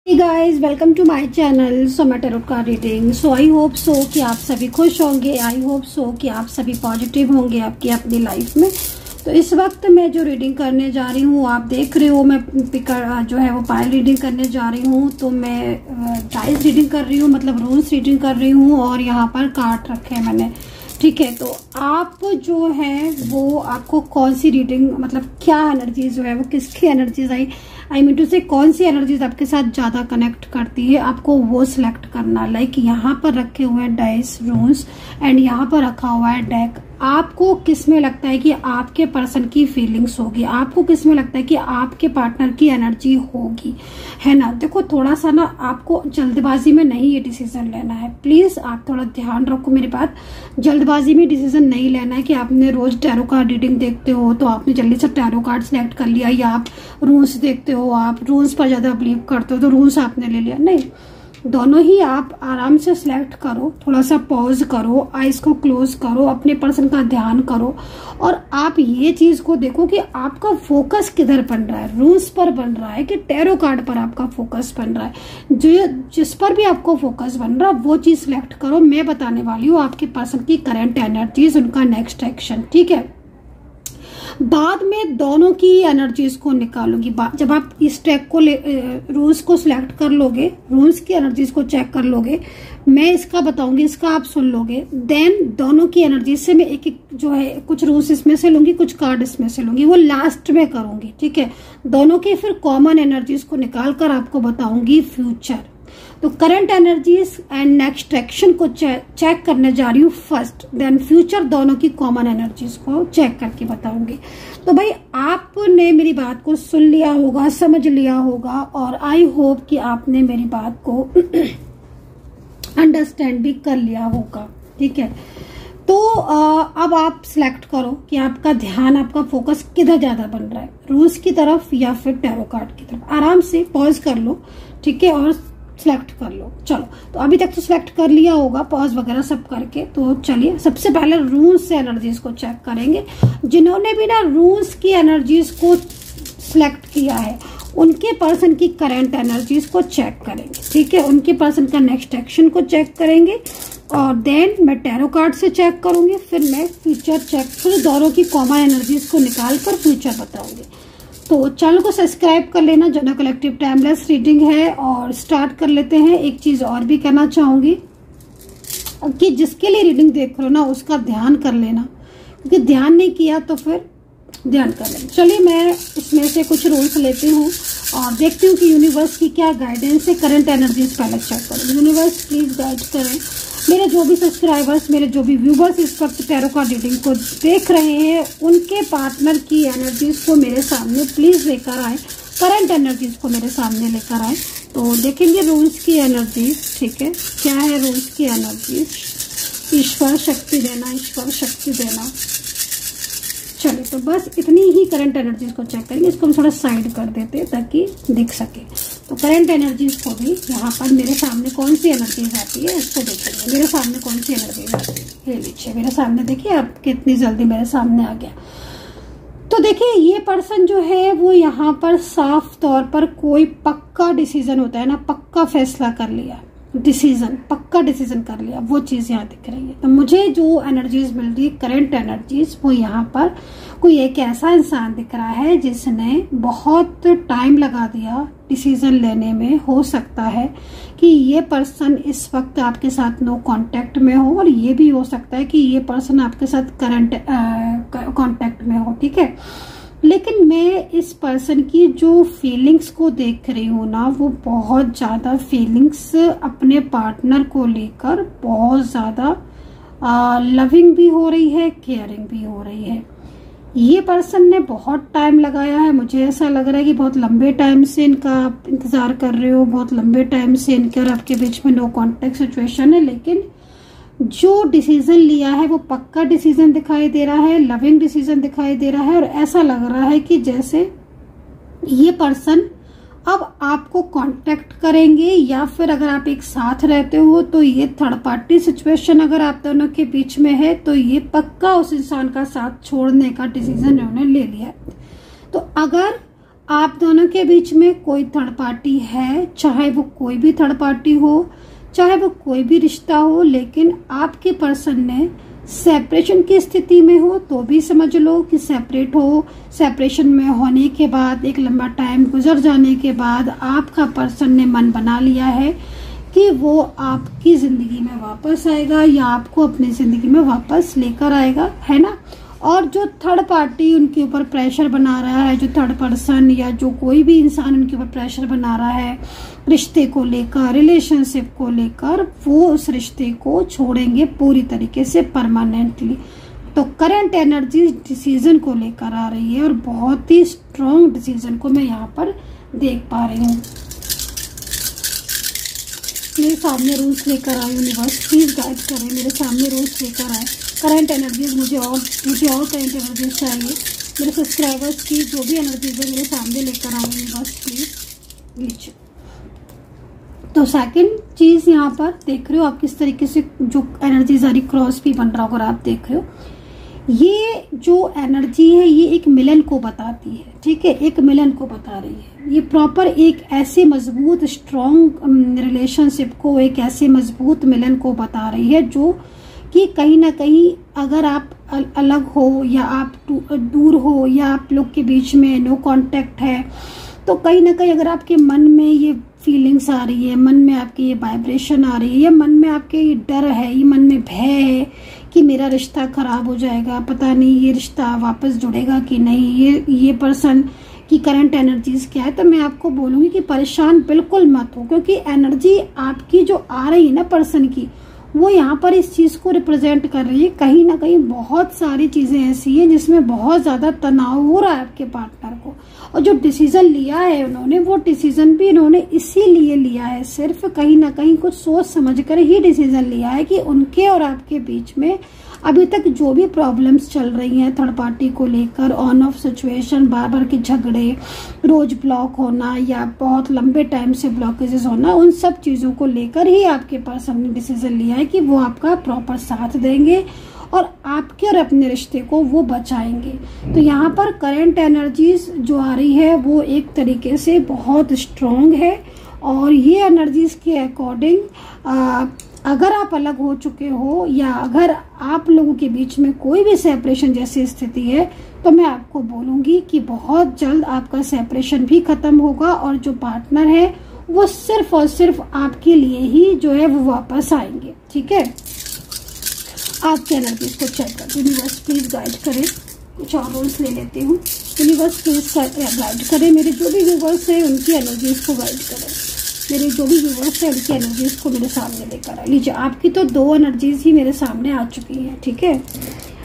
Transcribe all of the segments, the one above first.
Hey guys, welcome to my channel Soma Tarot Card Reading. So I hope so कि आप सभी खुश होंगे. I hope so कि आप सभी पॉजिटिव होंगे आपकी अपनी लाइफ में. तो इस वक्त मैं जो रीडिंग करने जा रही हूँ, आप देख रहे हो, मैं पिकर जो है वो पायल रीडिंग करने जा रही हूँ. तो मैं डाइस रीडिंग कर रही हूँ, मतलब रूल्स रीडिंग कर रही हूँ और यहाँ पर कार्ड रखे हैं मैंने. ठीक है, तो आप जो है वो आपको कौन सी रीडिंग, मतलब क्या एनर्जीज जो है वो किसकी एनर्जीज आई मीन टू से कौन सी एनर्जीज आपके साथ ज्यादा कनेक्ट करती है, आपको वो सिलेक्ट करना. लाइक यहाँ पर रखे हुए हैं डाइस रून्स एंड यहाँ पर रखा हुआ है डेक. आपको किस में लगता है कि आपके पर्सन की फीलिंग्स होगी, आपको किस में लगता है कि आपके पार्टनर की एनर्जी होगी, है ना. देखो थोड़ा सा ना आपको जल्दबाजी में नहीं ये डिसीजन लेना है. प्लीज आप थोड़ा ध्यान रखो मेरी बात. जल्दबाजी में डिसीजन नहीं लेना है कि आपने रोज टैरो कार्ड रीडिंग देखते हो तो आपने जल्दी से टैरो कार्ड सिलेक्ट कर लिया, या आप रूल्स देखते हो, आप रूल्स पर ज्यादा बिलीव करते हो तो रूल्स आपने ले लिया. नहीं, दोनों ही आप आराम से सिलेक्ट करो, थोड़ा सा पॉज करो, आईज को क्लोज करो, अपने पर्सन का ध्यान करो और आप ये चीज को देखो कि आपका फोकस किधर बन रहा है. रूल्स पर बन रहा है कि टैरो कार्ड पर आपका फोकस बन रहा है. जो जिस पर भी आपको फोकस बन रहा है वो चीज सिलेक्ट करो. मैं बताने वाली हूँ आपके पर्सन की करंट एनर्जीज, उनका नेक्स्ट एक्शन. ठीक है, बाद में दोनों की एनर्जीज को निकालूंगी. जब आप इस ट्रैक को रूल्स को सिलेक्ट कर लोगे, रूल्स की एनर्जीज को चेक कर लोगे, मैं इसका बताऊंगी, इसका आप सुन लोगे, देन दोनों की एनर्जीज से मैं एक एक जो है कुछ रूल्स इसमें से लूंगी, कुछ कार्ड इसमें से लूंगी, वो लास्ट में करूंगी. ठीक है, दोनों की फिर कॉमन एनर्जीज को निकाल कर आपको बताऊंगी फ्यूचर. तो current energies and next action को चेक करने जा रही हूँ फर्स्ट, देन फ्यूचर दोनों की कॉमन एनर्जीज को चेक करके बताऊंगी. तो भाई आपने मेरी बात को सुन लिया होगा, समझ लिया होगा और आई होप कि आपने मेरी बात को अंडरस्टैंड भी कर लिया होगा. ठीक है, तो अब आप सिलेक्ट करो कि आपका ध्यान, आपका फोकस किधर ज्यादा बन रहा है, रूल्स की तरफ या फिर टैरो कार्ड की तरफ. आराम से पॉज कर लो. ठीक है, और सिलेक्ट कर लो. चलो, तो अभी तक तो सिलेक्ट कर लिया होगा पॉज वगैरह सब करके. तो चलिए सबसे पहले रूल्स से एनर्जीज को चेक करेंगे. जिन्होंने भी ना रूल्स की एनर्जीज को सिलेक्ट किया है उनके पर्सन की करंट एनर्जीज को चेक करेंगे. ठीक है, उनके पर्सन का नेक्स्ट एक्शन को चेक करेंगे और देन मैं टैरो कार्ड से चेक करूंगी, फिर मैं फ्यूचर चेक, फिर दोनों की कॉमन एनर्जीज को निकाल कर फ्यूचर बताऊंगी. तो चैनल को सब्सक्राइब कर लेना. जनरल कलेक्टिव टाइमलेस रीडिंग है और स्टार्ट कर लेते हैं. एक चीज और भी कहना चाहूंगी कि जिसके लिए रीडिंग देख रहे हो ना उसका ध्यान कर लेना, क्योंकि ध्यान नहीं किया तो फिर ध्यान कर लेना. चलिए मैं इसमें से कुछ रूल्स लेती हूँ और देखती हूँ कि यूनिवर्स की क्या गाइडेंस है. करंट एनर्जीज पहले चेक करो. यूनिवर्स प्लीज गाइड करें मेरे जो भी सब्सक्राइबर्स, मेरे जो भी व्यूवर्स इस वक्त टैरो कार्ड रीडिंग को देख रहे हैं, उनके पार्टनर की एनर्जीज को मेरे सामने प्लीज लेकर आए, करंट एनर्जीज को मेरे सामने लेकर आए. तो देखेंगे रूल्स की एनर्जीज. ठीक है, क्या है रूल्स की एनर्जीज. ईश्वर शक्ति देना, ईश्वर शक्ति देना. चलिए, तो बस इतनी ही करंट एनर्जीज को चेक करेंगे. इसको हम थोड़ा साइड कर देते हैं ताकि दिख सके. तो करंट एनर्जीज को भी यहाँ पर मेरे सामने कौन सी एनर्जीज आती है इसको देखेंगे. मेरे सामने कौन सी एनर्जीज आती है, ये लीजिए मेरे सामने. देखिए आप कितनी जल्दी मेरे सामने आ गया. तो देखिए ये पर्सन जो है वो यहाँ पर साफ तौर पर कोई पक्का डिसीजन होता है ना, पक्का फैसला कर लिया, डिसीजन, पक्का डिसीजन कर लिया, वो चीज यहाँ दिख रही है. तो मुझे जो एनर्जीज मिल रही है, करंट एनर्जीज, वो यहाँ पर कोई एक ऐसा इंसान दिख रहा है जिसने बहुत टाइम लगा दिया डिसीजन लेने में. हो सकता है कि ये पर्सन इस वक्त आपके साथ नो कांटेक्ट में हो और ये भी हो सकता है कि ये पर्सन आपके साथ करंट कांटेक्ट में हो. ठीक है, लेकिन मैं इस पर्सन की जो फीलिंग्स को देख रही हूँ ना, वो बहुत ज्यादा फीलिंग्स अपने पार्टनर को लेकर बहुत ज्यादा लविंग भी हो रही है, केयरिंग भी हो रही है. ये पर्सन ने बहुत टाइम लगाया है. मुझे ऐसा लग रहा है कि बहुत लंबे टाइम से इनका आप इंतजार कर रहे हो, बहुत लंबे टाइम से इनके और आपके बीच में नो कॉन्टेक्ट सिचुएशन है. लेकिन जो डिसीजन लिया है वो पक्का डिसीजन दिखाई दे रहा है, लविंग डिसीजन दिखाई दे रहा है. और ऐसा लग रहा है कि जैसे ये पर्सन अब आपको कांटेक्ट करेंगे, या फिर अगर आप एक साथ रहते हो तो ये थर्ड पार्टी सिचुएशन अगर आप दोनों के बीच में है तो ये पक्का उस इंसान का साथ छोड़ने का डिसीजन इन्होंने ले लिया है. तो अगर आप दोनों के बीच में कोई थर्ड पार्टी है, चाहे वो कोई भी थर्ड पार्टी हो, चाहे वो कोई भी रिश्ता हो, लेकिन आपके पर्सन ने सेपरेशन की स्थिति में हो तो भी समझ लो कि सेपरेट हो। सेपरेशन में होने के बाद एक लंबा टाइम गुजर जाने के बाद आपका पर्सन ने मन बना लिया है कि वो आपकी जिंदगी में वापस आएगा या आपको अपनी जिंदगी में वापस लेकर आएगा, है ना। और जो थर्ड पार्टी उनके ऊपर प्रेशर बना रहा है, जो थर्ड पर्सन या जो कोई भी इंसान उनके ऊपर प्रेशर बना रहा है रिश्ते को लेकर, रिलेशनशिप को लेकर, वो उस रिश्ते को छोड़ेंगे पूरी तरीके से परमानेंटली। तो करंट एनर्जी डिसीजन को लेकर आ रही है और बहुत ही स्ट्रॉन्ग डिसीजन को मैं यहाँ पर देख पा रही हूँ। मेरे सामने रूल्स लेकर आए यूनिवर्स, प्लीज गाइड करें, मेरे सामने रूल्स लेकर आए। करंट एनर्जीज मुझे और करंट एनर्जीज चाहिए। मेरे सब्सक्राइबर्स की जो भी एनर्जीज है मेरे सामने लेकर आए यूनिवर्स, प्लीज नीचे। तो सेकंड चीज यहाँ पर देख रहे हो आप किस तरीके से जो एनर्जीज आ रही, क्रॉस भी बन रहा होगा, आप देख रहे हो। ये जो एनर्जी है ये एक मिलन को बताती है, ठीक है, एक मिलन को बता रही है। ये प्रॉपर एक ऐसे मजबूत स्ट्रॉन्ग रिलेशनशिप को, एक ऐसे मजबूत मिलन को बता रही है जो कि कहीं ना कहीं अगर आप अलग हो या आप दूर हो या आप लोग के बीच में नो कांटेक्ट है, तो कहीं ना कहीं अगर आपके मन में ये फीलिंग्स आ रही है, मन में आपके ये वाइब्रेशन आ रही है, या मन में आपके ये डर है, ये मन में भय है कि मेरा रिश्ता खराब हो जाएगा, पता नहीं ये रिश्ता वापस जुड़ेगा कि नहीं, ये पर्सन की करंट एनर्जीज क्या है, तो मैं आपको बोलूंगी कि परेशान बिल्कुल मत हो, क्योंकि एनर्जी आपकी जो आ रही है ना पर्सन की, वो यहाँ पर इस चीज को रिप्रेजेंट कर रही है। कहीं ना कहीं बहुत सारी चीजें ऐसी हैं जिसमें बहुत ज्यादा तनाव हो रहा है आपके पार्टनर को, और जो डिसीजन लिया है उन्होंने, वो डिसीजन भी इन्होंने इसीलिए लिया है, सिर्फ कहीं ना कहीं कुछ सोच समझकर ही डिसीजन लिया है कि उनके और आपके बीच में अभी तक जो भी प्रॉब्लम्स चल रही हैं थर्ड पार्टी को लेकर, ऑन ऑफ सिचुएशन, बार बार के झगड़े, रोज ब्लॉक होना या बहुत लंबे टाइम से ब्लॉकेजेस होना, उन सब चीजों को लेकर ही आपके पर्सन ने डिसीजन लिया है कि वो आपका प्रॉपर साथ देंगे और आपके और अपने रिश्ते को वो बचाएंगे। तो यहाँ पर करंट एनर्जीज जो आ रही है वो एक तरीके से बहुत स्ट्रॉन्ग है, और ये एनर्जीज के अकॉर्डिंग अगर आप अलग हो चुके हो या अगर आप लोगों के बीच में कोई भी सेपरेशन जैसी स्थिति है, तो मैं आपको बोलूंगी कि बहुत जल्द आपका सेपरेशन भी खत्म होगा और जो पार्टनर है वो सिर्फ और सिर्फ आपके लिए ही जो है वो वापस आएंगे, ठीक है। आपके एनर्जीज को चेक कर, यूनिवर्स प्लीज गाइड करें। कुछ और रूल्स ले लेती हूँ, यूनिवर्स प्लीज गाइड करें, मेरे जो भी व्यूवर्स है उनकी एनर्जीज को गाइड करें, मेरे जो भी व्यूवर्स है उनकी एनर्जीज को मेरे सामने लेकर आ लीजिए। आपकी तो 2 एनर्जीज ही मेरे सामने आ चुकी हैं, ठीक है।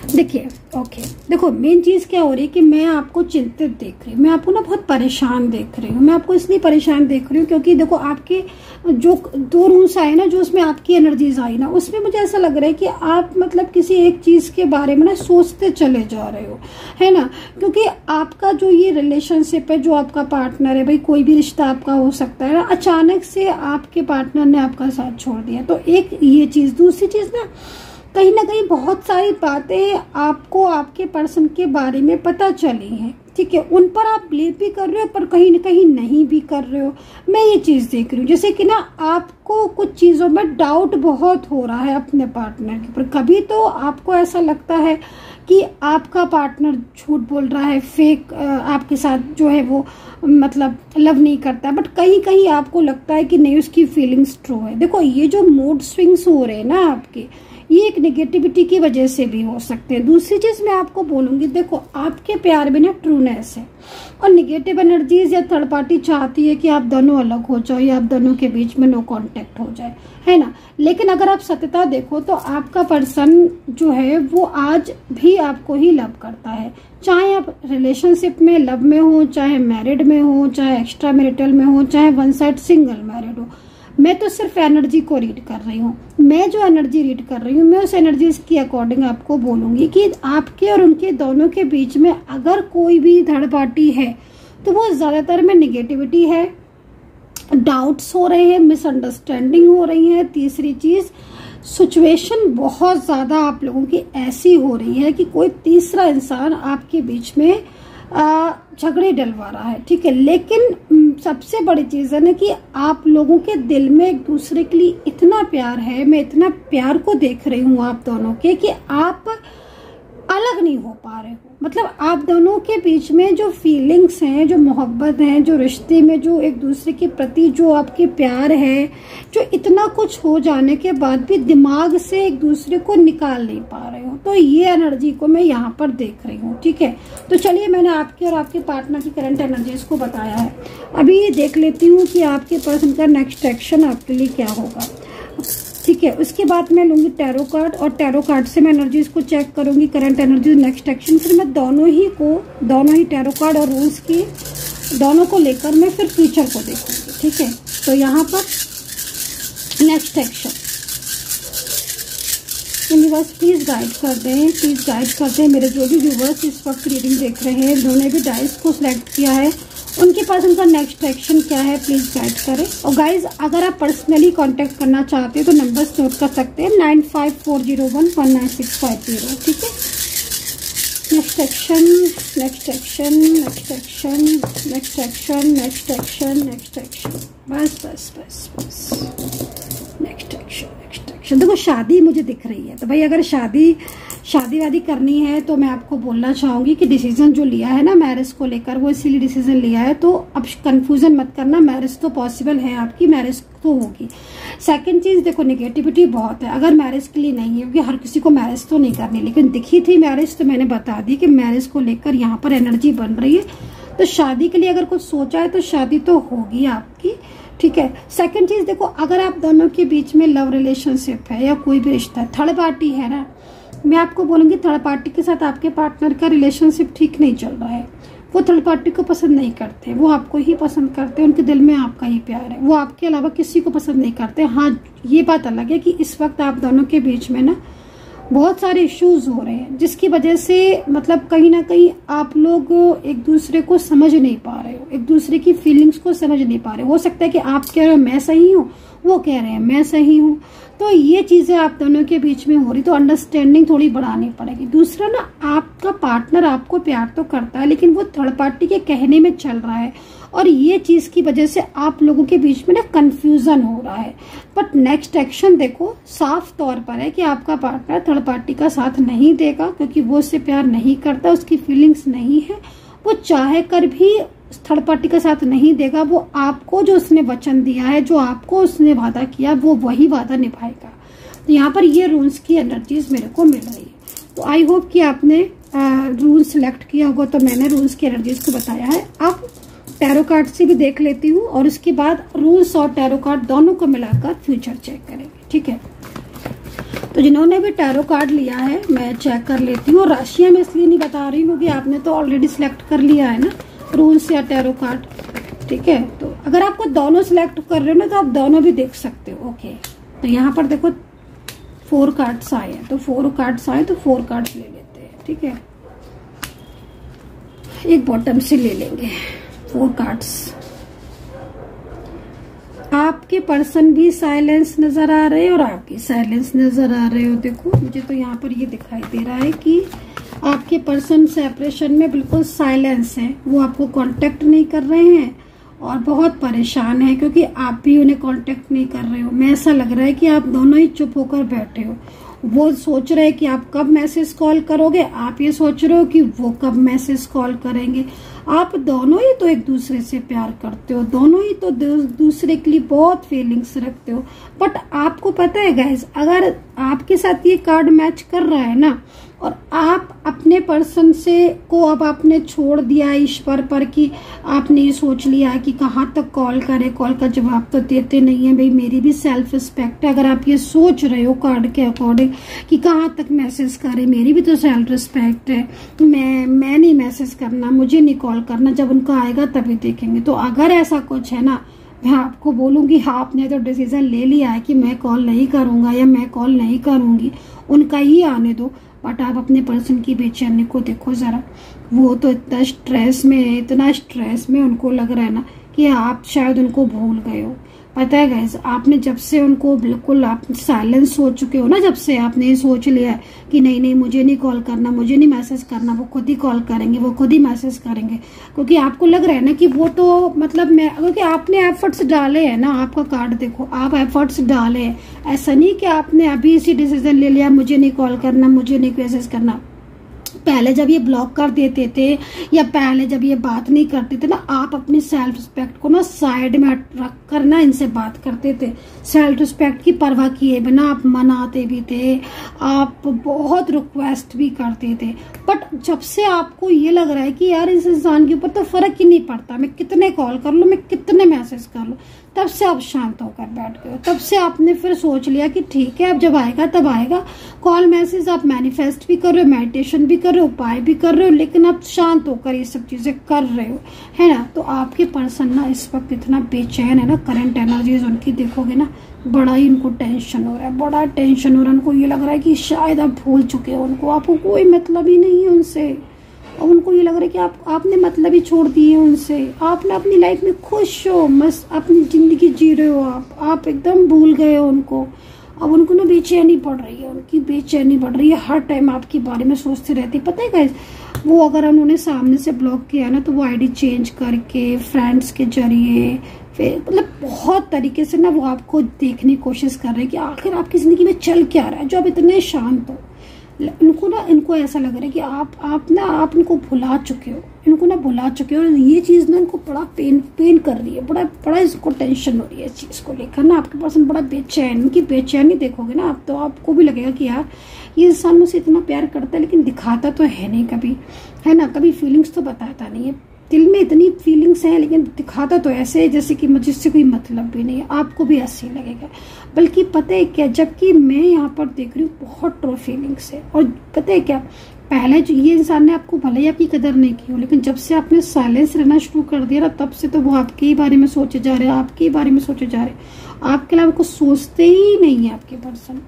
देखिए ओके, देखो मेन चीज क्या हो रही है कि मैं आपको चिंतित देख रही हूँ, मैं आपको ना बहुत परेशान देख रही हूँ। मैं आपको इसलिए परेशान देख रही हूँ क्योंकि देखो आपके जो 2 रूल्स आए ना, जो उसमें आपकी एनर्जीज आई ना, उसमें मुझे ऐसा लग रहा है कि आप मतलब किसी एक चीज के बारे में ना सोचते चले जा रहे हो, है ना। क्योंकि आपका जो ये रिलेशनशिप है, जो आपका पार्टनर है, भाई कोई भी रिश्ता आपका हो सकता है ना, अचानक से आपके पार्टनर ने आपका साथ छोड़ दिया, तो एक ये चीज। दूसरी चीज ना कहीं बहुत सारी बातें आपको आपके पर्सन के बारे में पता चली हैं, ठीक है, उन पर आप बिलीव भी कर रहे हो पर कहीं ना कहीं नहीं भी कर रहे हो। मैं ये चीज देख रही हूँ जैसे कि ना आपको कुछ चीजों में डाउट बहुत हो रहा है अपने पार्टनर के ऊपर। कभी तो आपको ऐसा लगता है कि आपका पार्टनर झूठ बोल रहा है, फेक आपके साथ जो है वो मतलब लव नहीं करता, बट कहीं कहीं आपको लगता है कि नहीं उसकी फीलिंग्स ट्रू है। देखो ये जो मूड स्विंग्स हो रहे हैं ना आपके, ये एक नेगेटिविटी की वजह से भी हो सकते हैं। दूसरी चीज मैं आपको बोलूंगी, देखो आपके प्यार में ना ट्रूनेस है, और नेगेटिव एनर्जीज या थर्ड पार्टी चाहती है कि आप दोनों अलग हो जाओ या आप दोनों के बीच में नो कांटेक्ट हो जाए, है ना। लेकिन अगर आप सत्यता देखो तो आपका पर्सन जो है वो आज भी आपको ही लव करता है, चाहे आप रिलेशनशिप में लव में हो, चाहे मैरिड में हो, चाहे एक्स्ट्रा मैरिटल में हो, चाहे वन साइड सिंगल मैरिड हो। मैं तो सिर्फ एनर्जी को रीड कर रही हूँ। मैं जो एनर्जी रीड कर रही हूँ मैं उस एनर्जी के अकॉर्डिंग आपको बोलूंगी कि आपके और उनके दोनों के बीच में अगर कोई भी थर्ड पार्टी है तो वो ज्यादातर में निगेटिविटी है, डाउट्स हो रहे हैं, मिसअंडरस्टैंडिंग हो रही है। तीसरी चीज, सिचुएशन बहुत ज्यादा आप लोगों की ऐसी हो रही है कि कोई तीसरा इंसान आपके बीच में झगड़े डलवा रहा है, ठीक है। लेकिन सबसे बड़ी चीज है ना कि आप लोगों के दिल में एक दूसरे के लिए इतना प्यार है, मैं इतना प्यार को देख रही हूँ आप दोनों के, कि आप अलग नहीं हो पा रहे हो। मतलब आप दोनों के बीच में जो फीलिंग्स हैं, जो मोहब्बत है, जो रिश्ते में जो एक दूसरे के प्रति जो आपके प्यार है, जो इतना कुछ हो जाने के बाद भी दिमाग से एक दूसरे को निकाल नहीं पा रहे हो, तो ये एनर्जी को मैं यहाँ पर देख रही हूँ, ठीक है। तो चलिए, मैंने आपके और आपके पार्टनर की करंट एनर्जीज को बताया है। अभी ये देख लेती हूँ कि आपके पर्सन का नेक्स्ट एक्शन आपके लिए क्या होगा, ठीक है। उसके बाद मैं लूंगी टैरो कार्ड, और टैरो कार्ड से मैं एनर्जीज को चेक करूंगी, करंट एनर्जी, नेक्स्ट एक्शन। फिर मैं दोनों ही टैरो कार्ड और रूल्स की दोनों को लेकर मैं फिर फ्यूचर को देखूंगी, ठीक है। तो यहाँ पर next action universe please guide कर दें, प्लीज गाइड कर दें मेरे जो भी व्यूवर्स इस वक्त रीडिंग देख रहे हैं, जिन्होंने भी डाइस को सिलेक्ट किया है, उनके पास उनका नेक्स्ट एक्शन क्या है, प्लीज गाइड करें। और गाइज, अगर आप पर्सनली कांटेक्ट करना चाहते हैं तो नंबर्स नोट कर सकते हैं 9540119650, ठीक है। Next action, next action, next action, next action, next action, next action, बस बस बस बस, नेक्स्ट एक्शन, नेक्स्ट एक्शन। देखो, शादी मुझे दिख रही है, तो भाई अगर शादी वादी करनी है तो मैं आपको बोलना चाहूंगी कि डिसीजन जो लिया है ना मैरिज को लेकर, वो इसीलिए डिसीजन लिया है। तो अब कंफ्यूजन मत करना, मैरिज तो पॉसिबल है, आपकी मैरिज तो होगी। सेकंड चीज, देखो नेगेटिविटी बहुत है, अगर मैरिज के लिए नहीं है, क्योंकि हर किसी को मैरिज तो नहीं करनी, लेकिन दिखी थी मैरिज, तो मैंने बता दी कि मैरिज को लेकर यहाँ पर एनर्जी बन रही है। तो शादी के लिए अगर कुछ सोचा है तो शादी तो होगी आपकी, ठीक है। सेकंड चीज, देखो अगर आप दोनों के बीच में लव रिलेशनशिप है या कोई भी रिश्ता है, थर्ड पार्टी है ना, मैं आपको बोलूंगी थर्ड पार्टी के साथ आपके पार्टनर का रिलेशनशिप ठीक नहीं चल रहा है। वो थर्ड पार्टी को पसंद नहीं करते, वो आपको ही पसंद करते हैं, उनके दिल में आपका ही प्यार है, वो आपके अलावा किसी को पसंद नहीं करते। हाँ, ये बात अलग है कि इस वक्त आप दोनों के बीच में ना बहुत सारे इश्यूज हो रहे हैं, जिसकी वजह से मतलब कहीं ना कहीं आप लोग एक दूसरे को समझ नहीं पा रहे हो, एक दूसरे की फीलिंग्स को समझ नहीं पा रहे हो सकता है कि आप कह रहे हो मैं सही हूँ, वो कह रहे हैं मैं सही हूँ, तो ये चीजें आप दोनों के बीच में हो रही, तो अंडरस्टैंडिंग थोड़ी बढ़ानी पड़ेगी। दूसरा ना, आपका पार्टनर आपको प्यार तो करता है, लेकिन वो थर्ड पार्टी के कहने में चल रहा है, और ये चीज की वजह से आप लोगों के बीच में ना कंफ्यूजन हो रहा है। बट नेक्स्ट एक्शन देखो साफ तौर पर है कि आपका पार्टनर थर्ड पार्टी का साथ नहीं देगा, क्योंकि वो उससे प्यार नहीं करता, उसकी फीलिंग्स नहीं है, वो चाहे कर भी थर्ड पार्टी का साथ नहीं देगा। वो आपको जो उसने वचन दिया है, जो आपको उसने वादा किया, वो वही वादा निभाएगा। तो यहाँ पर ये रूल्स की एनर्जीज मेरे को मिल रही है। तो आई होप कि आपने रूल सिलेक्ट किया होगा, तो मैंने रूल्स की एनर्जीज को बताया है। अब टैरो कार्ड से भी देख लेती हूँ, और उसके बाद रूल्स और टैरो कार्ड दोनों को मिलाकर फ्यूचर चेक करेंगे, ठीक है। तो जिन्होंने भी टैरो कार्ड लिया है मैं चेक कर लेती हूँ। राशियां मैं इसलिए नहीं बता रही हूँ क्योंकि आपने तो ऑलरेडी सिलेक्ट कर लिया है ना रूल्स या टैरो कार्ड, ठीक है। तो अगर आपको दोनों सिलेक्ट कर रहे हो ना, तो आप दोनों भी देख सकते हो, ओके। तो यहाँ पर देखो 4 कार्ड्स आए हैं, तो 4 कार्ड्स आए तो 4 कार्ड्स ले लेते हैं, ठीक है। एक बॉटम से ले लेंगे 4 कार्ड्स। आपके पर्सन भी साइलेंस नजर आ रहे हैं और आप भी साइलेंस नजर आ रहे हो। देखो मुझे तो यहाँ पर ये दिखाई दे रहा है कि आपके पर्सन सेपरेशन में बिल्कुल साइलेंस है, वो आपको कांटेक्ट नहीं कर रहे हैं और बहुत परेशान है, क्योंकि आप भी उन्हें कांटेक्ट नहीं कर रहे हो। मैं ऐसा लग रहा है कि आप दोनों ही चुप होकर बैठे हो। वो सोच रहे हैं कि आप कब मैसेज कॉल करोगे, आप ये सोच रहे हो कि वो कब मैसेज कॉल करेंगे। आप दोनों ही तो एक दूसरे से प्यार करते हो, दोनों ही तो दूसरे के लिए बहुत फीलिंग्स रखते हो। बट आपको पता है गाइस, अगर आपके साथ ये कार्ड मैच कर रहा है ना, और आप अपने पर्सन से को अब आपने छोड़ दिया ईश्वर पर, कि आपने ये सोच लिया है कि कहाँ तक कॉल करे, कॉल का जवाब तो देते नहीं है। भाई मेरी भी सेल्फ रिस्पेक्ट है, अगर आप ये सोच रहे हो कार्ड के अकॉर्डिंग कि कहाँ तक मैसेज करे, मेरी भी तो सेल्फ रिस्पेक्ट है, मैं नहीं मैसेज करना, मुझे नहीं कॉल करना, जब उनका आएगा तभी देखेंगे। तो अगर ऐसा कुछ है ना, मैं आपको बोलूंगी हाँ, आपने तो डिसीजन ले लिया है कि मैं कॉल नहीं करूंगा या मैं कॉल नहीं करूंगी, उनका ही आने दो। बट आप अपने पर्सन की बेचैनी को देखो जरा, वो तो इतना स्ट्रेस में है, इतना स्ट्रेस में उनको लग रहा है ना कि आप शायद उनको भूल गए हो। पता है गाइस, आपने जब से उनको बिल्कुल आप साइलेंस हो चुके हो ना, जब से आपने ये सोच लिया कि नहीं नहीं मुझे नहीं कॉल करना, मुझे नहीं मैसेज करना, वो खुद ही कॉल करेंगे, वो खुद ही मैसेज करेंगे, क्योंकि आपको लग रहा है ना कि वो तो मतलब मैं, क्योंकि आपने एफर्ट्स डाले हैं ना, आपका कार्ड देखो, आप एफर्ट्स डाले हैं। ऐसा नहीं कि आपने अभी इसी डिसीजन ले लिया मुझे नहीं कॉल करना, मुझे नहीं मैसेज करना। पहले जब ये ब्लॉक कर देते थे या पहले जब ये बात नहीं करते थे ना, आप अपनी सेल्फ रिस्पेक्ट को ना साइड में रख कर ना इनसे बात करते थे। सेल्फ रिस्पेक्ट की परवाह किए बिना आप मनाते भी थे, आप बहुत रिक्वेस्ट भी करते थे। बट जब से आपको ये लग रहा है कि यार इस इंसान के ऊपर तो फर्क ही नहीं पड़ता, मैं कितने कॉल कर लूँ, मैं कितने मैसेज कर लूँ, तब से आप शांत होकर बैठ गए हो। तब से आपने फिर सोच लिया कि ठीक है अब जब आएगा तब आएगा। कॉल मैसेज आप मैनिफेस्ट भी कर रहे हो, मेडिटेशन भी कर रहे हो, उपाय भी कर रहे हो, लेकिन आप शांत होकर ये सब चीजें कर रहे हो, है ना। तो आपके पर्सन ना इस वक्त इतना बेचैन है ना, करंट एनर्जीज उनकी देखोगे ना, बड़ा ही उनको टेंशन हो रहा है, बड़ा टेंशन हो रहा है। उनको ये लग रहा है कि शायद आप भूल चुके हो उनको, आपको कोई मतलब ही नहीं है उनसे। और उनको ये लग रहा है कि आपने मतलब ही छोड़ दिए उनसे, आपने अपनी लाइफ में खुश हो, मस्त अपनी जिंदगी जी रहे हो, आप एकदम भूल गए हो उनको। अब उनको ना बेचैनी पड़ रही है, उनकी बेचैनी बढ़ रही है, हर टाइम आपके बारे में सोचते रहती है। पता है गाइस, वो अगर उन्होंने सामने से ब्लॉक किया ना, तो वो आईडी चेंज करके फ्रेंड्स के जरिए फिर मतलब बहुत तरीके से ना वो आपको देखने की कोशिश कर रहे हैं कि आखिर आपकी जिंदगी में चल क्या रहा है, जो आप इतने शांत हो। इनको ऐसा लग रहा है कि आप इनको भुला चुके हो, इनको ना भुला चुके हो। और ये चीज़ ना इनको बड़ा पेन कर रही है, बड़ा इसको टेंशन हो रही है इस चीज़ को लेकर ना। आपके पर्सन बड़ा बेचैन, इनकी बेचैनी देखोगे ना आप, तो आपको भी लगेगा कि यार ये इंसान मुझसे इतना प्यार करता है लेकिन दिखाता तो है नहीं कभी, है ना, कभी फीलिंग्स तो बताता नहीं है। दिल में इतनी फीलिंग्स हैं लेकिन दिखाता तो ऐसे है जैसे कि मुझसे कोई मतलब भी नहीं है। आपको भी ऐसे ही लगेगा। बल्कि पता है क्या, जबकि मैं यहाँ पर देख रही हूँ बहुत ट्रू फीलिंग्स है। और पता है क्या, पहले जो ये इंसान ने आपको भले ही आपकी कदर नहीं की हो, लेकिन जब से आपने साइलेंस रहना शुरू कर दिया ना, तब से तो वो आपके ही बारे में सोचे जा रहे हैं, आपके ही बारे में सोचे जा रहे हैं। आपके अलावा कुछ सोचते ही नहीं है आपके पर्सन।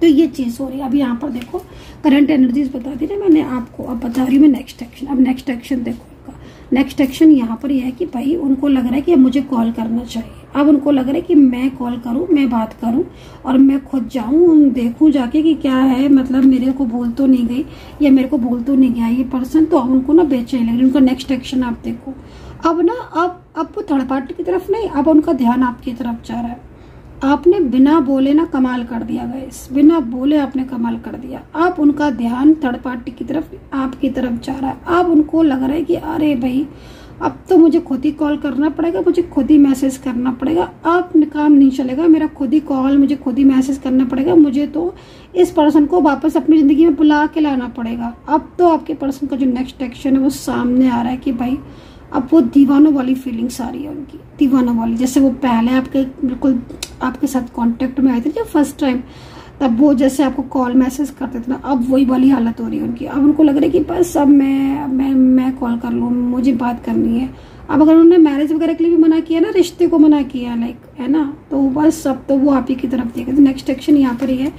तो ये चीज हो रही है। अब यहाँ पर देखो करंट एनर्जीज बता दी ना मैंने आपको, अब बता रही हूँ मैं नेक्स्ट एक्शन। अब नेक्स्ट एक्शन देखो, नेक्स्ट एक्शन यहाँ पर यह है कि भाई उनको लग रहा है कि मुझे कॉल करना चाहिए। अब उनको लग रहा है कि मैं कॉल करूं, मैं बात करूं और मैं खुद जाऊं, देखूं जाके कि क्या है, मतलब मेरे को भूल तो नहीं गई या मेरे को भूल तो नहीं गया ये पर्सन। तो अब उनको ना बेचैन लग रही है। उनका नेक्स्ट एक्शन आप देखो। अब ना अब वो थर्ड पार्टी की तरफ नहीं, अब उनका ध्यान आपकी तरफ जा रहा है। आपने बिना बोले ना कमाल कर दिया गाइस, बिना बोले आपने कमाल कर दिया। आप उनका ध्यान थर्ड पार्टी की तरफ, आपकी तरफ जा रहा है। अब उनको लग रहा है कि अरे भाई अब तो मुझे खुद ही कॉल करना पड़ेगा, मुझे खुद ही मैसेज करना पड़ेगा, अब काम नहीं चलेगा मेरा, खुद ही कॉल, मुझे खुद ही मैसेज करना पड़ेगा, मुझे तो इस पर्सन को वापस अपनी ज़िंदगी में बुला के लाना पड़ेगा। अब तो आपके पर्सन का जो नेक्स्ट एक्शन है वो सामने आ रहा है कि भाई अब वो दीवानों वाली फीलिंग्स आ रही है उनकी, दीवानों वाली। जैसे वो पहले आपके बिल्कुल आपके साथ कांटेक्ट में आए थे जब फर्स्ट टाइम, तब वो जैसे आपको कॉल मैसेज करते थे ना, अब वही वाली हालत हो रही है उनकी। अब उनको लग रहा है कि बस अब मैं कॉल कर लूँ, मुझे बात करनी है। अब अगर उन्होंने मैरिज वगैरह के लिए भी मना किया ना, रिश्ते को मना किया लाइक, है ना, तो बस अब तो वो आप ही की तरफ देखे। तो नेक्स्ट एक्शन यहाँ पर ही है।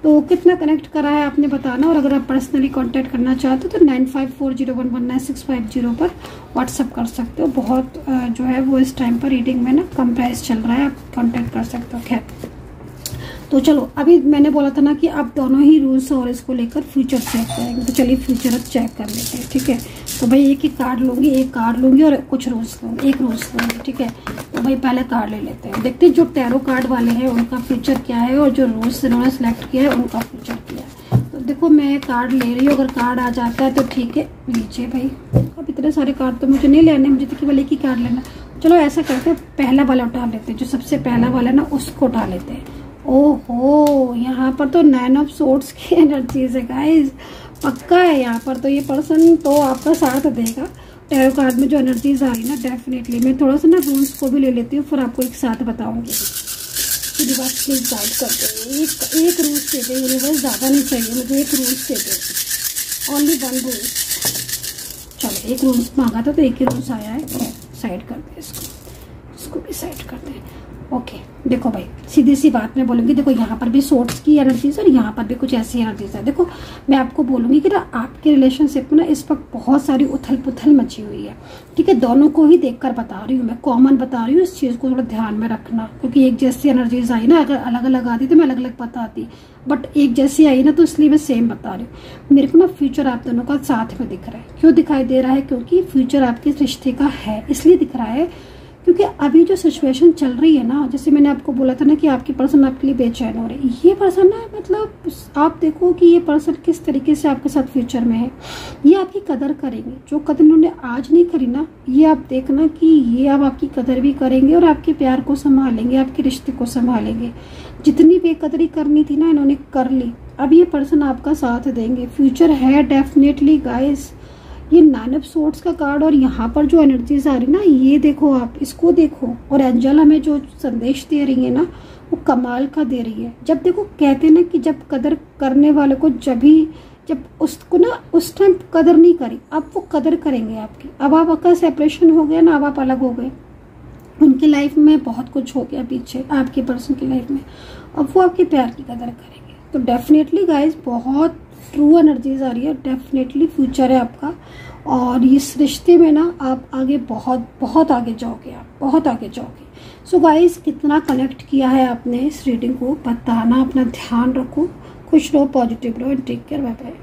तो कितना कनेक्ट करा है आपने बताना। और अगर आप पर्सनली कांटेक्ट करना चाहते हो तो 9540119650 पर व्हाट्सअप कर सकते हो। बहुत जो है वो इस टाइम पर रीडिंग में ना कम प्राइस चल रहा है, आप कांटेक्ट कर सकते हो। खैर तो चलो, अभी मैंने बोला था ना कि आप दोनों ही रूल्स और इसको लेकर फ्यूचर चेक करेंगे, तो चलिए फ्यूचर चेक कर लेते हैं। ठीक है, तो भाई एक ही कार्ड लूंगी, एक कार्ड लूंगी और कुछ रूल्स लूंगी, एक रूल्स लूंगी। ठीक है, तो भाई पहले कार्ड ले लेते हैं, देखते हैं जो टैरो कार्ड वाले हैं उनका फ्यूचर क्या है और जो रूल्स इन्होंने सेलेक्ट किया है उनका फ्यूचर क्या है। तो देखो मैं कार्ड ले रही हूँ, अगर कार्ड आ जाता है तो ठीक है लीजिए भाई। अब इतने सारे कार्ड तो मुझे नहीं लेने, मुझे तो केवल एक ही कार्ड लेना। चलो ऐसा करते हैं, पहला वाला उठा लेते हैं, जो सबसे पहला वाला ना उसको उठा लेते हैं। ओहो, यहाँ पर तो 9 ऑफ सोर्ड्स की एनर्जीज है गाइस, पक्का है यहाँ पर तो ये पर्सन तो आपका साथ देगा। टैरो कार्ड में जो एनर्जीज आ रही ना, डेफिनेटली मैं थोड़ा सा ना रूल्स को भी ले लेती हूँ, फिर आपको एक साथ बताऊंगी। यूनिवर्स प्लीज गाइड करते हैं, एक रूल्स दे दे यूनिवर्स, ज़्यादा नहीं चाहिए मुझे, एक रूल्स दे दे, ओनली 1 रूल्स। चलो एक रूल्स मांगा था तो एक ही रूल्स आया है, साइड करते हैं इसको भी साइड करते हैं। ओके देखो भाई, सीधी सी बात मैं बोलूंगी, देखो यहाँ पर भी सोर्ट्स की एनर्जीज और यहाँ पर भी कुछ ऐसी एनर्जीज है। देखो मैं आपको बोलूंगी कि ना आपके रिलेशनशिप में ना इस वक्त बहुत सारी उथल पुथल मची हुई है, ठीक है। दोनों को ही देखकर बता रही हूँ मैं, कॉमन बता रही हूँ, इस चीज को थोड़ा ध्यान में रखना, क्योंकि एक जैसी एनर्जीज आई ना, अगर अलग अलग आती तो मैं अलग अलग बताती, बट एक जैसी आई ना तो इसलिए मैं सेम बता रही हूँ। मेरे को ना फ्यूचर आप दोनों का साथ में दिख रहा है। क्यों दिखाई दे रहा है? क्योंकि फ्यूचर आपके रिश्ते का है, इसलिए दिख रहा है क्योंकि अभी जो सिचुएशन चल रही है ना, जैसे मैंने आपको बोला था ना कि आपकी पर्सन आपके लिए बेचैन हो रही है, ये पर्सन ना मतलब आप देखो कि ये पर्सन किस तरीके से आपके साथ फ्यूचर में है। ये आपकी कदर करेंगे, जो कदर इन्होंने आज नहीं करी ना, ये आप देखना कि ये अब आपकी कदर भी करेंगे और आपके प्यार को संभालेंगे, आपके रिश्ते को संभालेंगे। जितनी बेकदरी करनी थी ना इन्होंने कर ली, अब ये पर्सन आपका साथ देंगे, फ्यूचर है डेफिनेटली गाइस। ये 9 ऑफ सोर्ड्स का कार्ड और यहाँ पर जो एनर्जीज आ रही ना, ये देखो, आप इसको देखो, और एंजल हमें जो संदेश दे रही है ना वो कमाल का दे रही है। जब देखो कहते हैं ना कि जब कदर करने वाले को जब उसको ना उस टाइम कदर नहीं करी, अब वो कदर करेंगे आपकी। अब आपका सेपरेशन हो गया ना, अब आप अलग हो गए, उनकी लाइफ में बहुत कुछ हो गया पीछे आपके पर्सन की लाइफ में, अब वो आपके प्यार की कदर करेंगे। तो डेफिनेटली गाइज बहुत ट्रू एनर्जीज आ रही है, डेफिनेटली फ्यूचर है आपका, और इस रिश्ते में ना आप आगे बहुत बहुत आगे जाओगे, आप बहुत आगे जाओगे। सो गाइज कितना कनेक्ट किया है आपने इस रीडिंग को बताना, अपना ध्यान रखो, खुश रहो, पॉजिटिव रहो, and take care, bye bye.